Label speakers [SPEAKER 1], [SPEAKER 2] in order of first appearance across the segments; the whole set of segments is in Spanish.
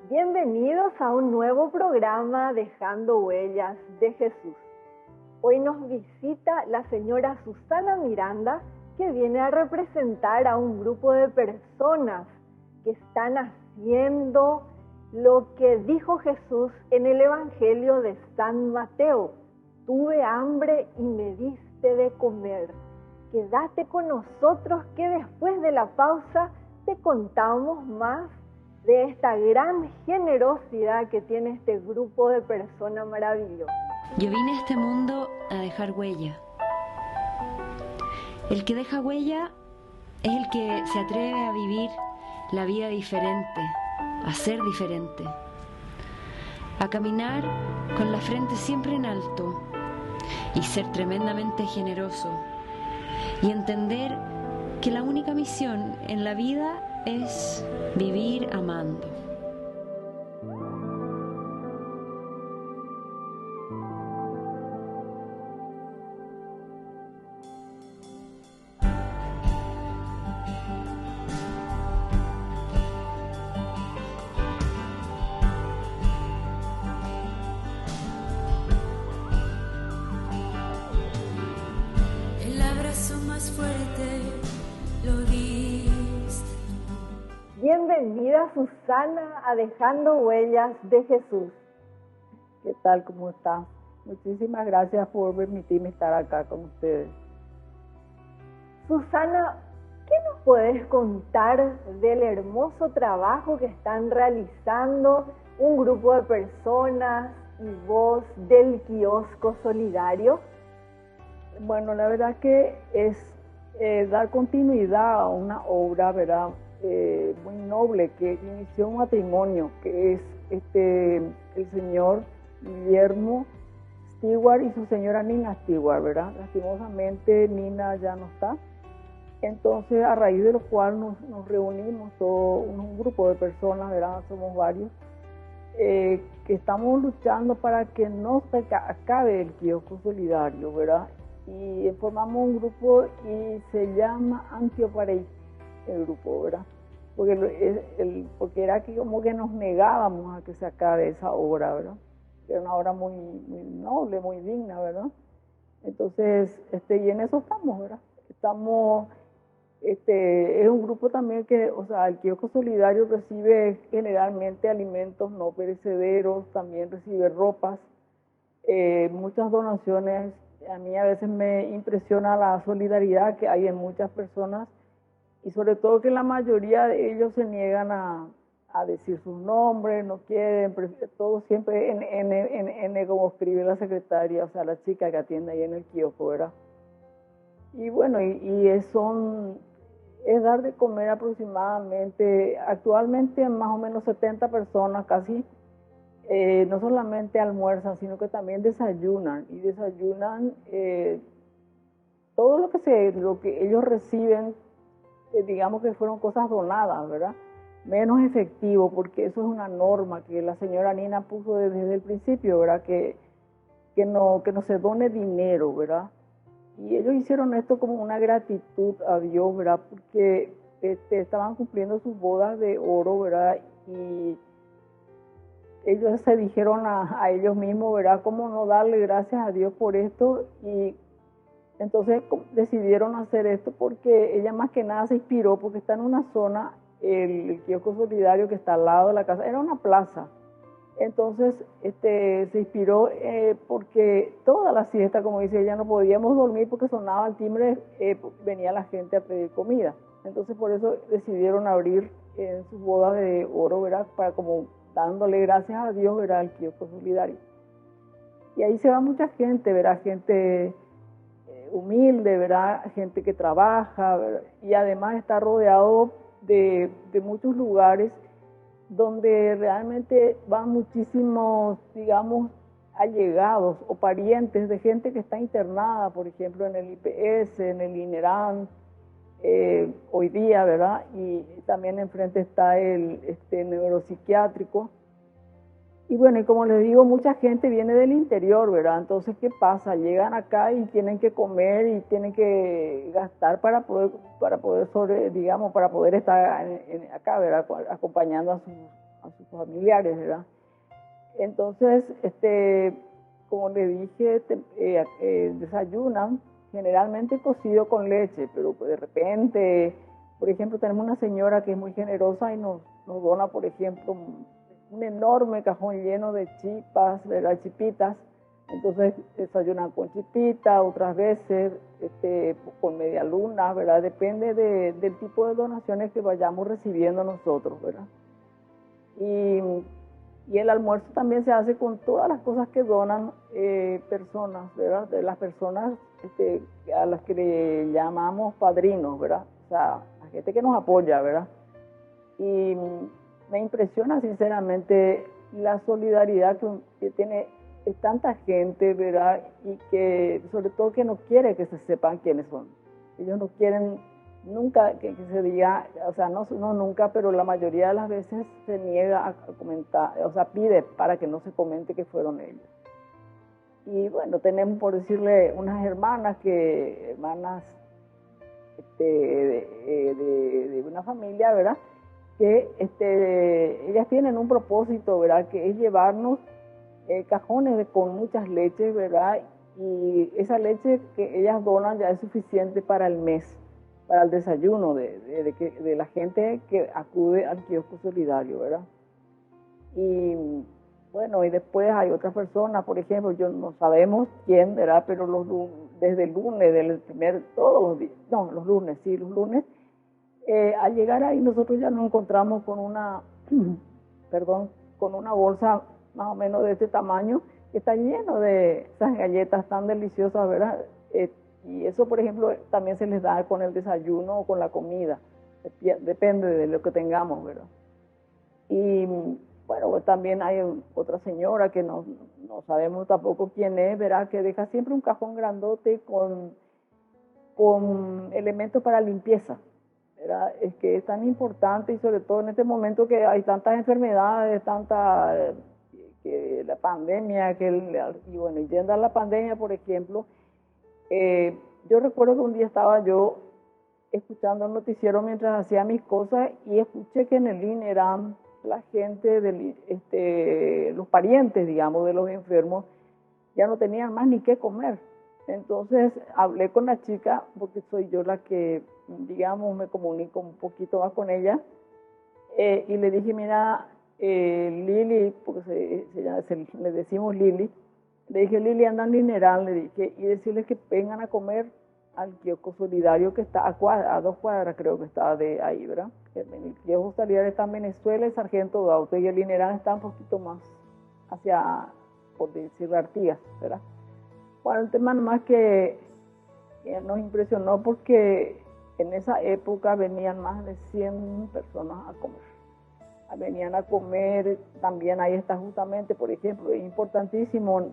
[SPEAKER 1] Bienvenidos a un nuevo programa Dejando Huellas de Jesús. Hoy nos visita la señora Susana Miranda, que viene a representar a un grupo de personas que están haciendo lo que dijo Jesús en el Evangelio de San Mateo. Tuve hambre y me diste de comer. Quédate con nosotros que después de la pausa te contamos más de esta gran generosidad que tiene este grupo de personas maravillosas.
[SPEAKER 2] Yo vine a este mundo a dejar huella. El que deja huella es el que se atreve a vivir la vida diferente, a ser diferente, a caminar con la frente siempre en alto y ser tremendamente generoso y entender que la única misión en la vida es vivir amando.
[SPEAKER 3] El abrazo más fuerte lo diste.
[SPEAKER 1] Bienvenida Susana a Dejando Huellas de Jesús.
[SPEAKER 4] ¿Qué tal? ¿Cómo estás? Muchísimas gracias por permitirme estar acá con ustedes.
[SPEAKER 1] Susana, ¿qué nos puedes contar del hermoso trabajo que están realizando un grupo de personas y vos del Kiosco Solidario?
[SPEAKER 4] Bueno, la verdad que es dar continuidad a una obra, ¿verdad? Muy noble que inició un matrimonio, que es el señor Guillermo Stewart y su señora Nina Stewart, ¿verdad? Lastimosamente Nina ya no está. Entonces, a raíz de lo cual nos reunimos todo un grupo de personas, ¿verdad? Somos varios, que estamos luchando para que no se acabe el kiosco solidario, ¿verdad? Y formamos un grupo y se llama Antioparey, el grupo, ¿verdad? Porque era que como que nos negábamos a que se acabe esa obra, ¿verdad? Era una obra muy noble, muy digna, ¿verdad? Entonces, y en eso estamos, ¿verdad? Es un grupo también que, o sea, el Kiosco Solidario recibe generalmente alimentos no perecederos, también recibe ropas, muchas donaciones. A mí a veces me impresiona la solidaridad que hay en muchas personas y sobre todo que la mayoría de ellos se niegan a decir sus nombres, no quieren, todo siempre en como escribe la secretaria, o sea, la chica que atiende ahí en el kiosco, ¿verdad? Y bueno, es dar de comer aproximadamente, actualmente más o menos 70 personas casi, no solamente almuerzan, sino que también desayunan, y desayunan todo lo que ellos reciben, digamos que fueron cosas donadas, ¿verdad? Menos efectivo, porque eso es una norma que la señora Nina puso desde el principio, ¿verdad? Que no se done dinero, ¿verdad? Y ellos hicieron esto como una gratitud a Dios, ¿verdad? Porque estaban cumpliendo sus bodas de oro, ¿verdad? Y ellos se dijeron a ellos mismos, ¿verdad? ¿Cómo no darle gracias a Dios por esto? Y entonces decidieron hacer esto porque ella más que nada se inspiró, porque está en una zona, el kiosco solidario que está al lado de la casa, era una plaza. Entonces se inspiró porque toda la siesta, como dice ella, no podíamos dormir porque sonaba el timbre, venía la gente a pedir comida. Entonces por eso decidieron abrir en sus bodas de oro, ¿verdad? Para como dándole gracias a Dios, ¿verdad? Al kiosco solidario. Y ahí se va mucha gente, ¿verdad? Gente humilde, ¿verdad? Gente que trabaja, ¿verdad? Y además está rodeado de muchos lugares donde realmente van muchísimos, digamos, allegados o parientes de gente que está internada, por ejemplo, en el IPS, en el INERAN, hoy día, ¿verdad? Y también enfrente está el neuropsiquiátrico. Y bueno, y como les digo, mucha gente viene del interior, ¿verdad? Entonces, ¿qué pasa? Llegan acá y tienen que comer y tienen que gastar para poder para poder estar acá, ¿verdad? Acompañando a sus familiares, ¿verdad? Entonces, como le dije, desayunan generalmente cocido con leche, pero de repente, por ejemplo, tenemos una señora que es muy generosa y nos dona, por ejemplo, un enorme cajón lleno de chipas, ¿verdad? Chipitas. Entonces desayunan con chipita, otras veces con media luna, ¿verdad? Depende del tipo de donaciones que vayamos recibiendo nosotros, ¿verdad? Y el almuerzo también se hace con todas las cosas que donan personas, ¿verdad? De las personas a las que le llamamos padrinos, ¿verdad? O sea, la gente que nos apoya, ¿verdad? Y me impresiona sinceramente la solidaridad que tiene tanta gente, ¿verdad? Y que sobre todo que no quiere que se sepan quiénes son. Ellos no quieren nunca que se diga, o sea, no nunca, pero la mayoría de las veces se niega a comentar, o sea, pide para que no se comente que fueron ellos. Y bueno, tenemos, por decirle, unas hermanas de una familia, ¿verdad? Que ellas tienen un propósito, ¿verdad? Que es llevarnos cajones con muchas leches, ¿verdad? Y esa leche que ellas donan ya es suficiente para el mes, para el desayuno de la gente que acude al kiosco solidario, ¿verdad? Y bueno, y después hay otras personas, por ejemplo, yo no sabemos quién, ¿verdad? Pero desde el lunes, todos los días, no, los lunes, al llegar ahí nosotros ya nos encontramos con con una bolsa más o menos de este tamaño, que está lleno de esas galletas tan deliciosas, ¿verdad? Y eso, por ejemplo, también se les da con el desayuno o con la comida, depende de lo que tengamos, ¿verdad? Y bueno, pues también hay otra señora que no sabemos tampoco quién es, ¿verdad? Que deja siempre un cajón grandote con elementos para limpieza, ¿verdad? Es que es tan importante y sobre todo en este momento que hay tantas enfermedades, que la pandemia, y bueno, y yendo a la pandemia, por ejemplo, yo recuerdo que un día estaba yo escuchando el noticiero mientras hacía mis cosas y escuché que en el INERAM la gente, los parientes, digamos, de los enfermos, ya no tenían más ni qué comer. Entonces hablé con la chica, porque soy yo la que, digamos, me comunico un poquito más con ella, y le dije, mira, Lili, porque le decimos Lili, le dije, Lili, anda al Mineral, le dije, y decirles que vengan a comer al kiosco solidario que está a 2 cuadras, creo que está de ahí, ¿verdad? El kiosco solidario está en Venezuela y Sargento Gauto, y el Mineral está un poquito más hacia, por decirlo, Artigas, ¿verdad? Bueno, el tema nomás que nos impresionó porque en esa época venían más de 100 personas a comer. Venían a comer, también ahí está justamente, por ejemplo, es importantísimo,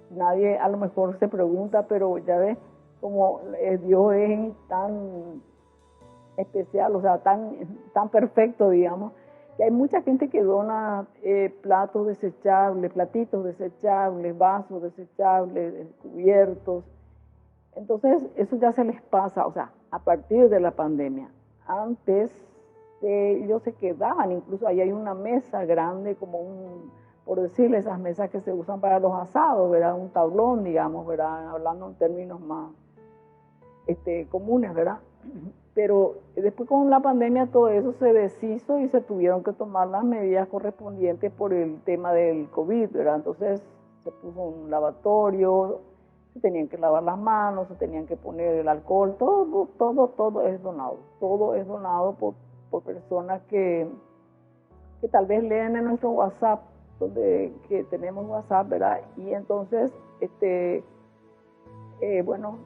[SPEAKER 4] nadie a lo mejor se pregunta, pero ya ves como Dios es tan especial, o sea, tan perfecto, digamos, que hay mucha gente que dona platitos desechables, vasos desechables, cubiertos. Entonces, eso ya se les pasa, o sea, a partir de la pandemia. Antes ellos se quedaban, incluso ahí hay una mesa grande, por decirle, esas mesas que se usan para los asados, ¿verdad? Un tablón, digamos, ¿verdad? Hablando en términos más comunes, ¿verdad? Pero después con la pandemia todo eso se deshizo y se tuvieron que tomar las medidas correspondientes por el tema del COVID, ¿verdad? Entonces se puso un lavatorio, se tenían que lavar las manos, se tenían que poner el alcohol, todo es donado. Todo es donado por personas que tal vez leen en nuestro WhatsApp, que tenemos WhatsApp, ¿verdad? Y entonces, bueno,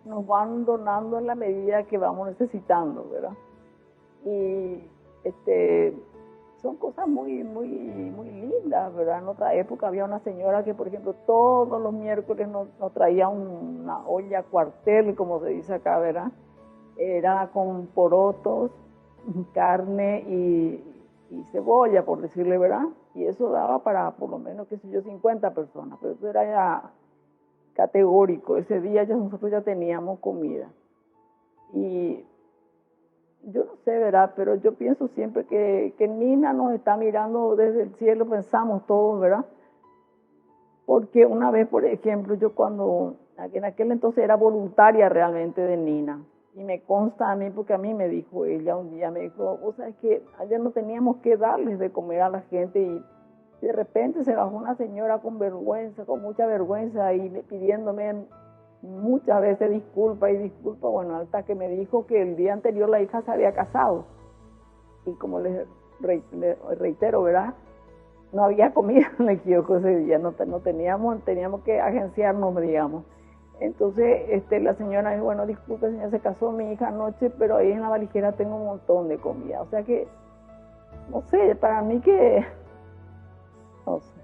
[SPEAKER 4] nos van donando en la medida que vamos necesitando, ¿verdad? Y son cosas muy, muy, muy lindas, ¿verdad? En otra época había una señora que, por ejemplo, todos los miércoles nos traía una olla cuartel, como se dice acá, ¿verdad? Era con porotos, carne y cebolla, por decirle, ¿verdad? Y eso daba para, por lo menos, 50 personas, pero eso era ya categórico. Ese día nosotros ya teníamos comida. Y yo no sé, ¿verdad? Pero yo pienso siempre que Nina nos está mirando desde el cielo, pensamos todos, ¿verdad? Porque una vez, por ejemplo, yo cuando, en aquel entonces era voluntaria realmente de Nina, y me consta a mí, porque a mí me dijo ella un día, me dijo, o sea, es que ayer no teníamos que darles de comer a la gente, y de repente se bajó una señora con vergüenza, con mucha vergüenza, y pidiéndome muchas veces disculpa, bueno, hasta que me dijo que el día anterior la hija se había casado, y como les reitero, ¿verdad? No había comida en el kiosco ese día, no teníamos que agenciarnos, digamos. Entonces la señora dijo, bueno, disculpe señora, se casó mi hija anoche, pero ahí en la valijera tengo un montón de comida. O sea que, no sé, para mí que, no sé,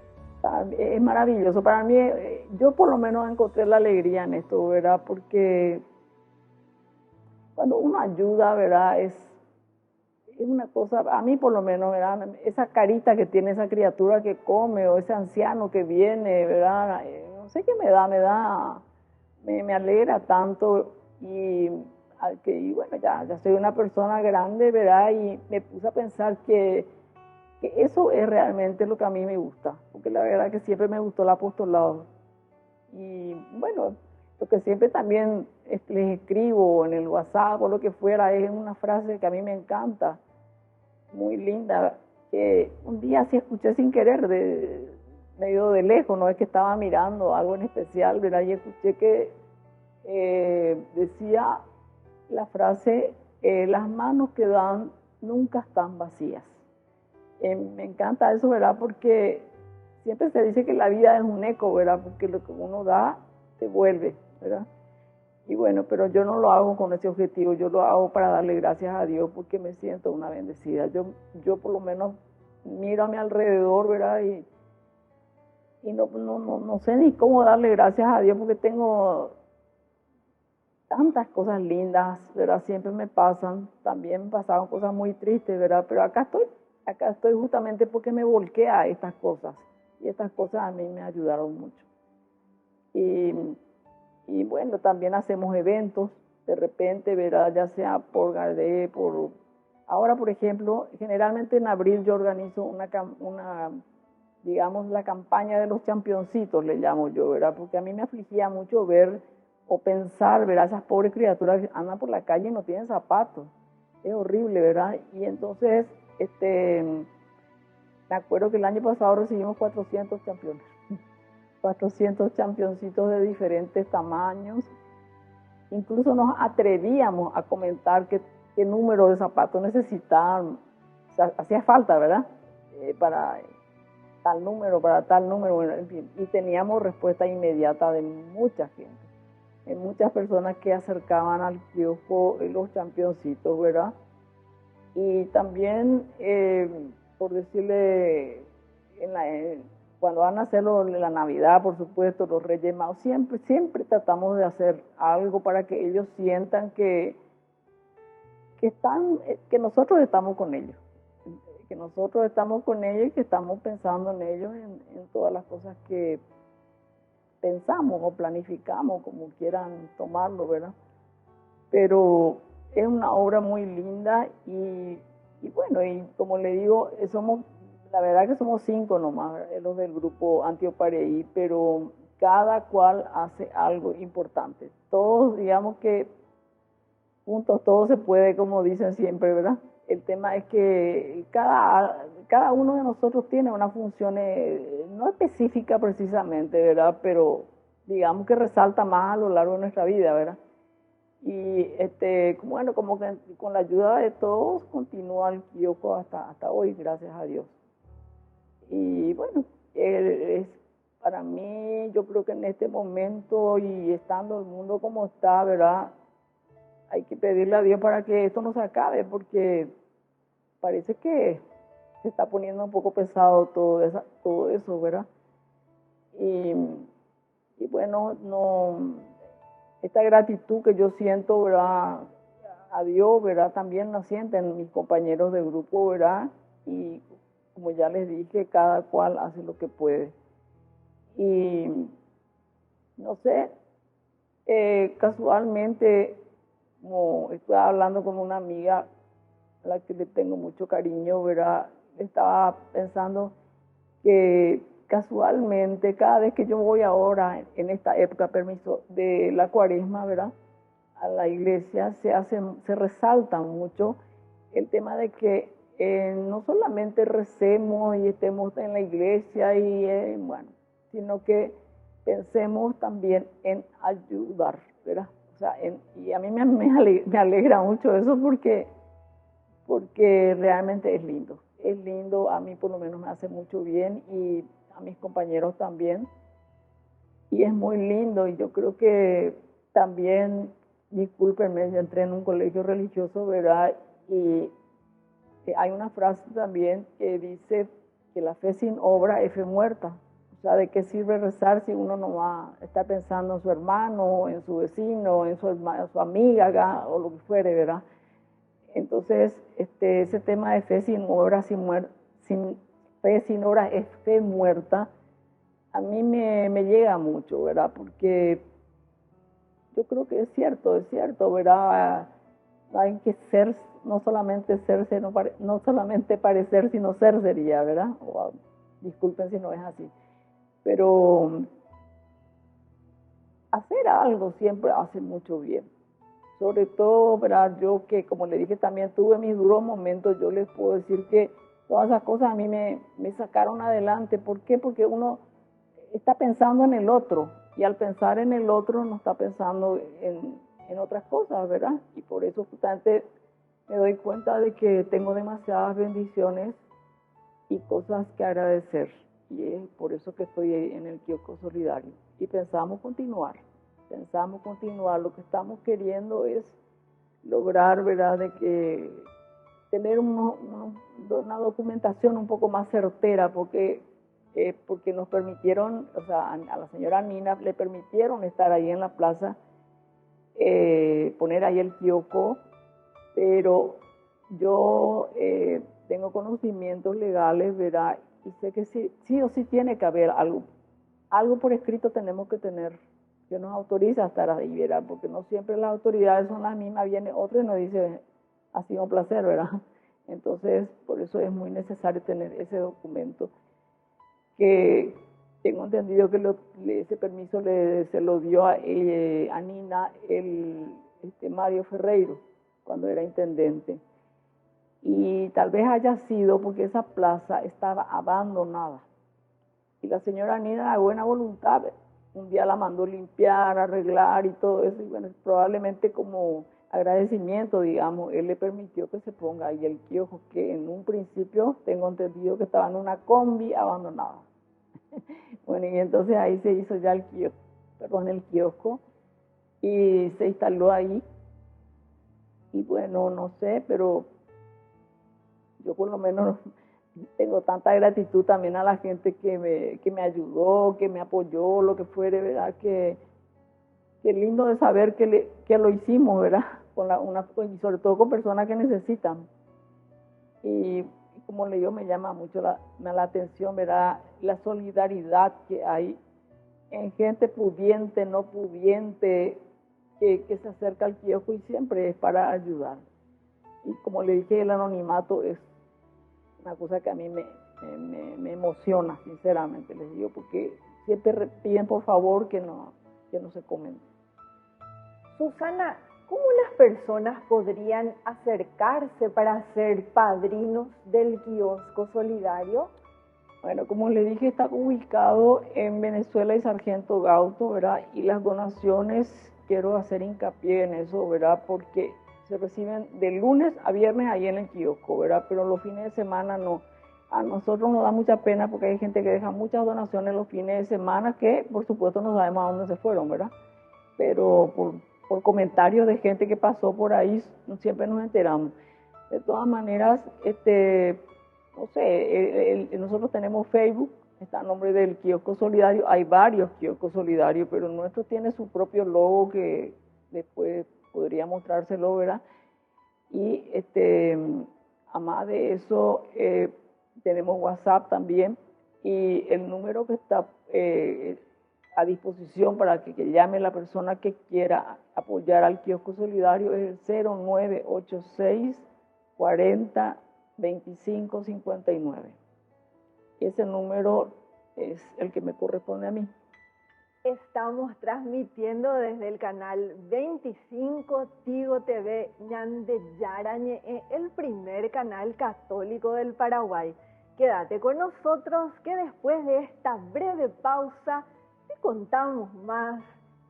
[SPEAKER 4] es maravilloso. Para mí, yo por lo menos encontré la alegría en esto, ¿verdad? Porque cuando uno ayuda, ¿verdad? Es una cosa, a mí por lo menos, ¿verdad? Esa carita que tiene esa criatura que come, o ese anciano que viene, ¿verdad? No sé qué me alegra tanto, y bueno, ya soy una persona grande, ¿verdad? Y me puse a pensar que eso es realmente lo que a mí me gusta, porque la verdad que siempre me gustó el apostolado. Y bueno, lo que siempre también les escribo en el WhatsApp o lo que fuera, es una frase que a mí me encanta, muy linda, que un día sí escuché sin querer, medio de lejos, no es que estaba mirando algo en especial, ¿verdad? Y escuché que decía la frase, las manos que dan nunca están vacías. Me encanta eso, ¿verdad? Porque siempre se dice que la vida es un eco, ¿verdad? Porque lo que uno da, te vuelve, ¿verdad? Y bueno, pero yo no lo hago con ese objetivo, yo lo hago para darle gracias a Dios porque me siento una bendecida. Yo por lo menos miro a mi alrededor, ¿verdad? Y no sé ni cómo darle gracias a Dios porque tengo tantas cosas lindas, ¿verdad? Siempre me pasan, también me pasaron cosas muy tristes, ¿verdad? Pero acá estoy justamente porque me volqué a estas cosas, y estas cosas a mí me ayudaron mucho. Y bueno, también hacemos eventos, de repente, ¿verdad? Ya sea por Gardé, ahora, por ejemplo, generalmente en abril yo organizo digamos, la campaña de los championcitos, le llamo yo, ¿verdad? Porque a mí me afligía mucho ver o pensar, ¿verdad? Esas pobres criaturas que andan por la calle y no tienen zapatos. Es horrible, ¿verdad? Y entonces, me acuerdo que el año pasado recibimos 400 campeones. 400 championcitos de diferentes tamaños. Incluso nos atrevíamos a comentar qué número de zapatos necesitaban. O sea, hacía falta, ¿verdad? Para tal número, bueno, en fin. Y teníamos respuesta inmediata de mucha gente. De muchas personas que acercaban al kiosco los championcitos, ¿verdad? Y también, por decirle, cuando van a hacerlo en la Navidad, por supuesto, los Reyes Magos, siempre tratamos de hacer algo para que ellos sientan que nosotros estamos con ellos, y que estamos pensando en ellos en todas las cosas que pensamos o planificamos, como quieran tomarlo, ¿verdad? Pero es una obra muy linda y bueno, y como le digo, la verdad que somos 5 nomás, los del grupo Antiopareí, pero cada cual hace algo importante. Todos, digamos que juntos todo se puede, como dicen siempre, ¿verdad? El tema es que cada uno de nosotros tiene una función no específica precisamente, ¿verdad? Pero digamos que resalta más a lo largo de nuestra vida, ¿verdad? Y bueno, como que con la ayuda de todos continúa el kiosco hasta hoy, gracias a Dios. Y bueno, para mí, yo creo que en este momento y estando el mundo como está, ¿verdad? Hay que pedirle a Dios para que esto no se acabe, porque parece que se está poniendo un poco pesado todo eso, ¿verdad? Y bueno, esta gratitud que yo siento, ¿verdad? A Dios, ¿verdad? También la sienten mis compañeros de grupo, ¿verdad? Y como ya les dije, cada cual hace lo que puede. Y no sé, casualmente, como estaba hablando con una amiga a la que le tengo mucho cariño, ¿verdad? Estaba pensando que casualmente cada vez que yo voy ahora, en esta época, permiso, de la Cuaresma, ¿verdad?, a la iglesia, se resalta mucho el tema de que no solamente recemos y estemos en la iglesia y bueno, sino que pensemos también en ayudar, ¿verdad? O sea, y a mí me alegra mucho eso porque realmente es lindo, a mí por lo menos me hace mucho bien y a mis compañeros también, y es muy lindo. Y yo creo que también, discúlpenme, yo entré en un colegio religioso, ¿verdad? Y hay una frase también que dice que la fe sin obra es fe muerta. O sea, ¿de qué sirve rezar si uno no va a estar pensando en su hermano, en su vecino, en su amiga o lo que fuere, ¿verdad? Entonces, ese tema de fe sin obra, fe sin obra es fe muerta, a mí me llega mucho, ¿verdad? Porque yo creo que es cierto, ¿verdad? Hay que ser, no solamente ser, no solamente parecer, sino ser sería, ¿verdad? Disculpen si no es así. Pero hacer algo siempre hace mucho bien. Sobre todo, ¿verdad? Yo que, como le dije, también tuve mis duros momentos, yo les puedo decir que todas esas cosas a mí me sacaron adelante. ¿Por qué? Porque uno está pensando en el otro, y al pensar en el otro no está pensando en otras cosas, ¿verdad? Y por eso justamente me doy cuenta de que tengo demasiadas bendiciones y cosas que agradecer. Y es por eso que estoy en el kiosco solidario. Y pensamos continuar. Lo que estamos queriendo es lograr, ¿verdad?, de que tener una documentación un poco más certera, porque nos permitieron, o sea, a la señora Nina le permitieron estar ahí en la plaza, poner ahí el kiosco, pero yo tengo conocimientos legales, ¿verdad?, y sé que sí o sí tiene que haber algo por escrito tenemos que tener, que nos autoriza a estar ahí, ¿verdad? Porque no siempre las autoridades son las mismas, viene otro y nos dice, ha sido un placer, ¿verdad? Entonces, por eso es muy necesario tener ese documento, que tengo entendido que ese permiso se lo dio a Nina Mario Ferreiro, cuando era intendente. Y tal vez haya sido porque esa plaza estaba abandonada. Y la señora Nina, de buena voluntad, un día la mandó limpiar, arreglar y todo eso. Y bueno, probablemente como agradecimiento, digamos, él le permitió que se ponga ahí el kiosco, que en un principio tengo entendido que estaba en una combi abandonada. Bueno, y entonces ahí se hizo ya el kiosco, y se instaló ahí. Y bueno, no sé, pero yo por lo menos tengo tanta gratitud también a la gente que me ayudó, que me apoyó, lo que fuere, ¿verdad? Que lindo de saber que lo hicimos, ¿verdad? Y sobre todo con personas que necesitan. Y como le digo, me llama mucho la atención, ¿verdad?, la solidaridad que hay en gente pudiente, no pudiente, que se acerca al kiosco y siempre es para ayudar. Y como le dije, el anonimato es una cosa que a mí me emociona, sinceramente, les digo, porque siempre piden por favor que no se comente.
[SPEAKER 1] Susana, ¿cómo las personas podrían acercarse para ser padrinos del kiosco solidario?
[SPEAKER 4] Bueno, como le dije, está ubicado en Venezuela y Sargento Gauto, ¿verdad? Y las donaciones, quiero hacer hincapié en eso, ¿verdad?, porque se reciben de lunes a viernes ahí en el kiosco, ¿verdad? Pero los fines de semana no. A nosotros nos da mucha pena porque hay gente que deja muchas donaciones los fines de semana que, por supuesto, no sabemos a dónde se fueron, ¿verdad? Pero por comentarios de gente que pasó por ahí, siempre nos enteramos. De todas maneras, no sé, nosotros tenemos Facebook, está a nombre del kiosco solidario. Hay varios kioscos solidarios, pero el nuestro tiene su propio logo que después podría mostrárselo, ¿verdad? Y además de eso, tenemos WhatsApp también, y el número que está a disposición para que llame la persona que quiera apoyar al kiosco solidario es el 0986 40 25 59. Ese número es el que me corresponde a mí.
[SPEAKER 1] Estamos transmitiendo desde el canal 25 Tigo TV Ñande Yarañe, el primer canal católico del Paraguay. Quédate con nosotros que después de esta breve pausa te contamos más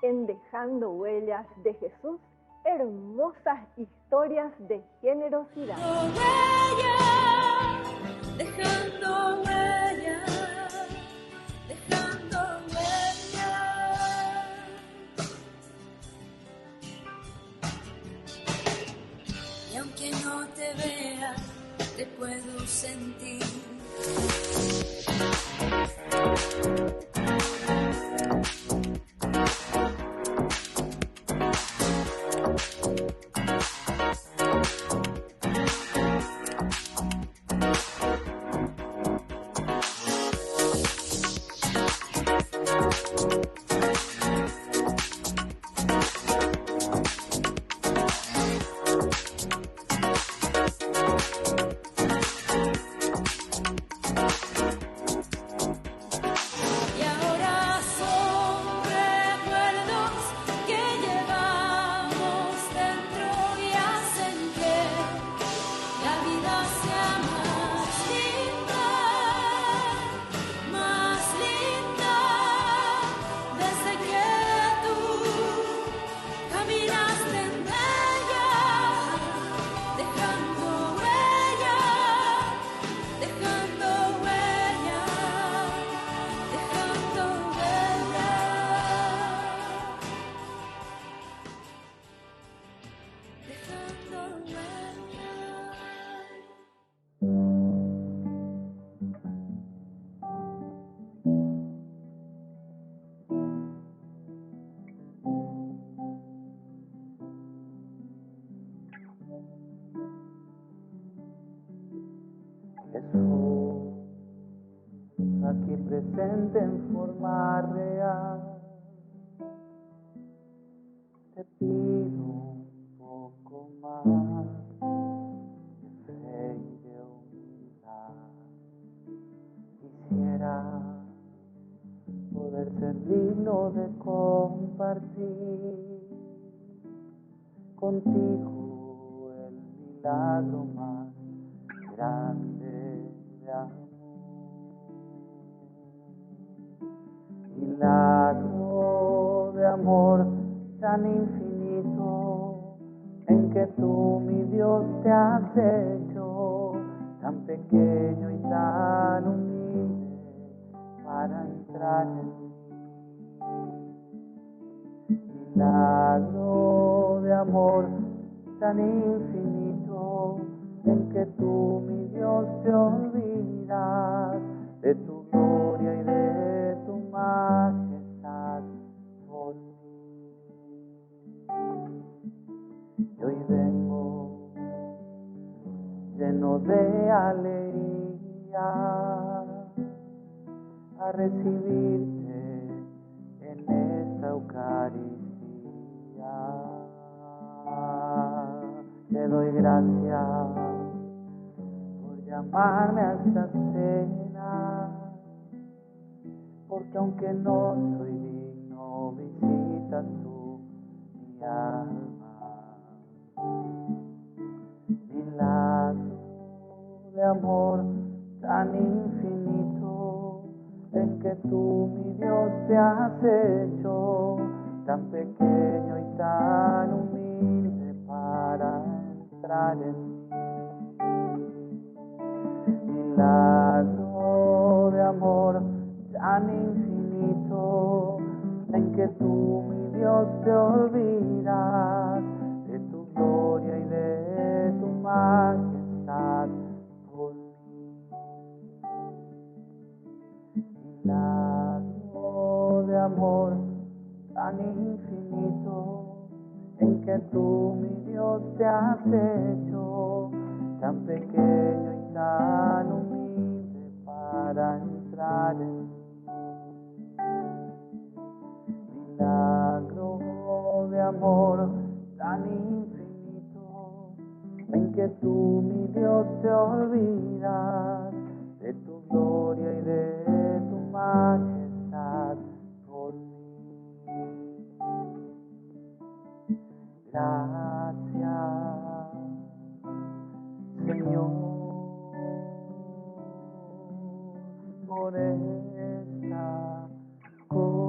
[SPEAKER 1] en Dejando Huellas de Jesús, hermosas historias de generosidad.
[SPEAKER 3] Dejando huellas, dejando huellas. Y aunque no te vea, te puedo sentir.
[SPEAKER 5] Jesús, aquí presente en forma real, te pido un poco más de fe y de humildad. Quisiera poder ser digno de compartir contigo el milagro más grande de amor. Milagro de amor tan infinito en que tú, mi Dios, te has hecho tan pequeño y tan humilde para entrar en mí. Milagro de amor tan infinito en que tú, mi Dios, te olvidas de tu gloria y de tu majestad por mí. Y hoy vengo lleno de alegría a recibirte en esta Eucaristía. Te doy gracias por llamarme a esta cena, porque aunque no soy digno, visitas tú mi alma. Milagro de amor tan infinito en que tú, mi Dios, te has hecho tan pequeño y tan humilde para entrar en mí. Milagro de amor tan infinito en que tú, mi Dios, te olvidas de tu gloria y de tu majestad por mí. Milagro de amor tan infinito en que tú, mi Dios, te has hecho tan pequeño y tan humilde para entrar en mí. Milagro de amor tan infinito en que tú, mi Dios, te olvidas de tu gloria y de tu majestad por mí. Gracias, Señor, por esta comunión.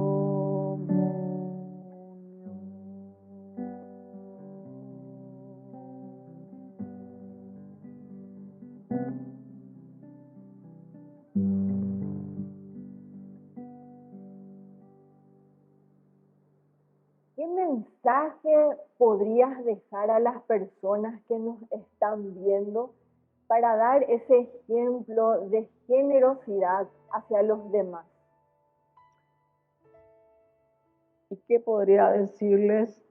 [SPEAKER 1] ¿Qué mensaje podrías dejar a las personas que nos están viendo para dar ese ejemplo de generosidad hacia los demás?
[SPEAKER 4] ¿Y qué podría decirles?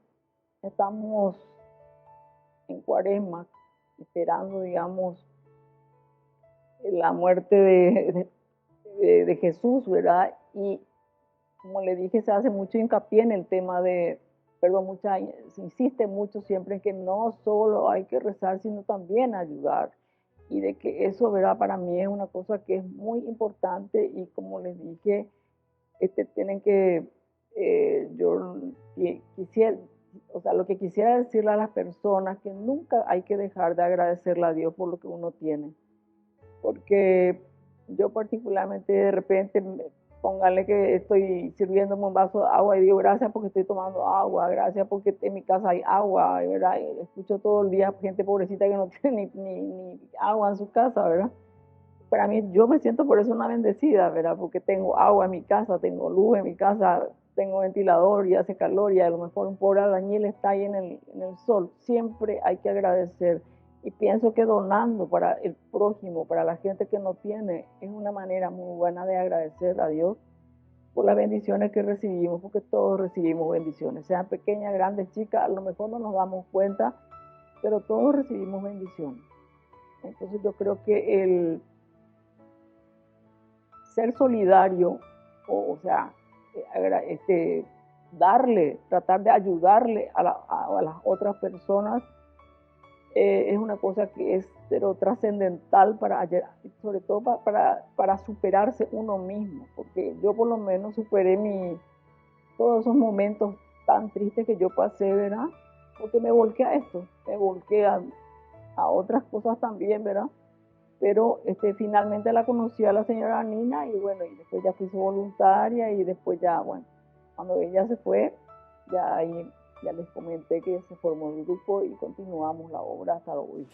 [SPEAKER 4] Estamos en Cuaresma, esperando, digamos, la muerte de Jesús, ¿verdad? Y como le dije, se hace mucho hincapié en el tema se insiste mucho siempre en que no solo hay que rezar, sino también ayudar. Y de que eso, ¿verdad? Para mí es una cosa que es muy importante y como les dije, tienen que, yo quisiera, o sea, lo que quisiera decirle a las personas que nunca hay que dejar de agradecerle a Dios por lo que uno tiene. Porque yo particularmente de repente, póngale que estoy sirviéndome un vaso de agua y digo gracias porque estoy tomando agua, gracias porque en mi casa hay agua, ¿verdad? Y escucho todo el día gente pobrecita que no tiene ni agua en su casa, ¿verdad? Para mí, yo me siento por eso una bendecida, ¿verdad? Porque tengo agua en mi casa, tengo luz en mi casa, tengo ventilador y hace calor y a lo mejor un pobre albañil está ahí en el sol. Siempre hay que agradecer. Y pienso que donando para el prójimo, para la gente que no tiene, es una manera muy buena de agradecer a Dios por las bendiciones que recibimos, porque todos recibimos bendiciones, sean pequeñas, grandes, chicas, a lo mejor no nos damos cuenta, pero todos recibimos bendiciones. Entonces yo creo que el ser solidario, o sea, tratar de ayudarle a las otras personas, es una cosa que es pero trascendental sobre todo para superarse uno mismo, porque yo por lo menos superé todos esos momentos tan tristes que yo pasé, ¿verdad? Porque me volqué a esto, me volqué a otras cosas también, ¿verdad? Pero finalmente la conocí a la señora Nina y bueno, y después ya fui su voluntaria y después ya, bueno, cuando ella se fue, ya ahí ya les comenté que se formó el grupo y continuamos la obra hasta hoy.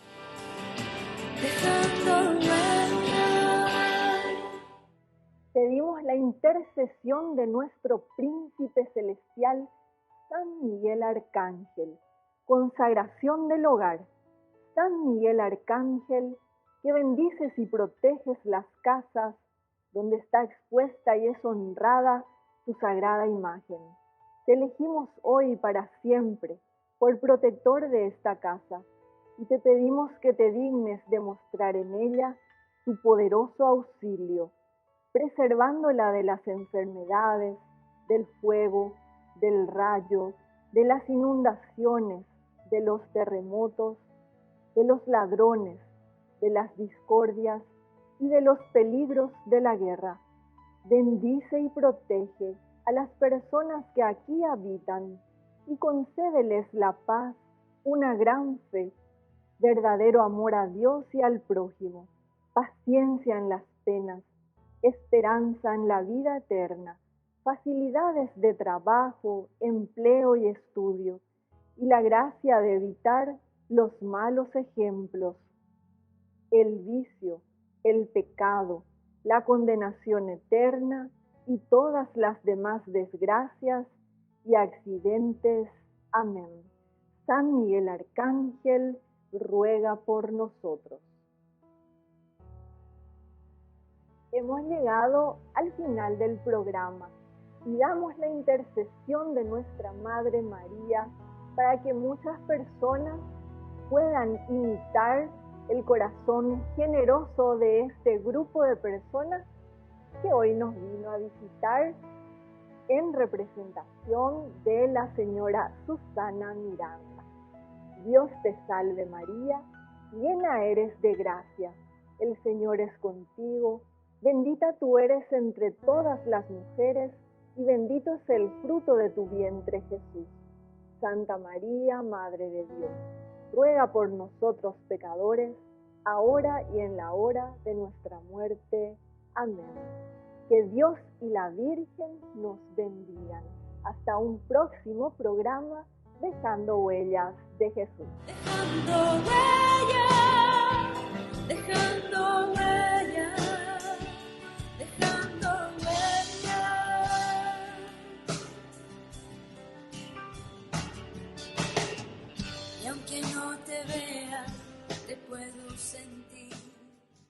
[SPEAKER 1] Pedimos la intercesión de nuestro príncipe celestial, San Miguel Arcángel, consagración del hogar. San Miguel Arcángel, que bendices y proteges las casas donde está expuesta y es honrada tu sagrada imagen. Te elegimos hoy para siempre por protector de esta casa y te pedimos que te dignes de mostrar en ella tu poderoso auxilio, preservándola de las enfermedades, del fuego, del rayo, de las inundaciones, de los terremotos, de los ladrones, de las discordias y de los peligros de la guerra. Bendice y protege a las personas que aquí habitan y concédeles la paz, una gran fe, verdadero amor a Dios y al prójimo, paciencia en las penas, esperanza en la vida eterna, facilidades de trabajo, empleo y estudio, y la gracia de evitar los malos ejemplos, el vicio, el pecado, la condenación eterna y todas las demás desgracias y accidentes. Amén. San Miguel Arcángel, ruega por nosotros. Hemos llegado al final del programa y damos la intercesión de nuestra Madre María para que muchas personas puedan imitar el corazón generoso de este grupo de personas que hoy nos vino a visitar en representación de la señora Susana Miranda. Dios te salve María, llena eres de gracia, el Señor es contigo, bendita tú eres entre todas las mujeres, y bendito es el fruto de tu vientre, Jesús. Santa María, Madre de Dios, ruega por nosotros pecadores, ahora y en la hora de nuestra muerte. Amén. Que Dios y la Virgen nos bendigan. Hasta un próximo programa, Dejando Huellas de Jesús.
[SPEAKER 3] Dejando huellas, dejando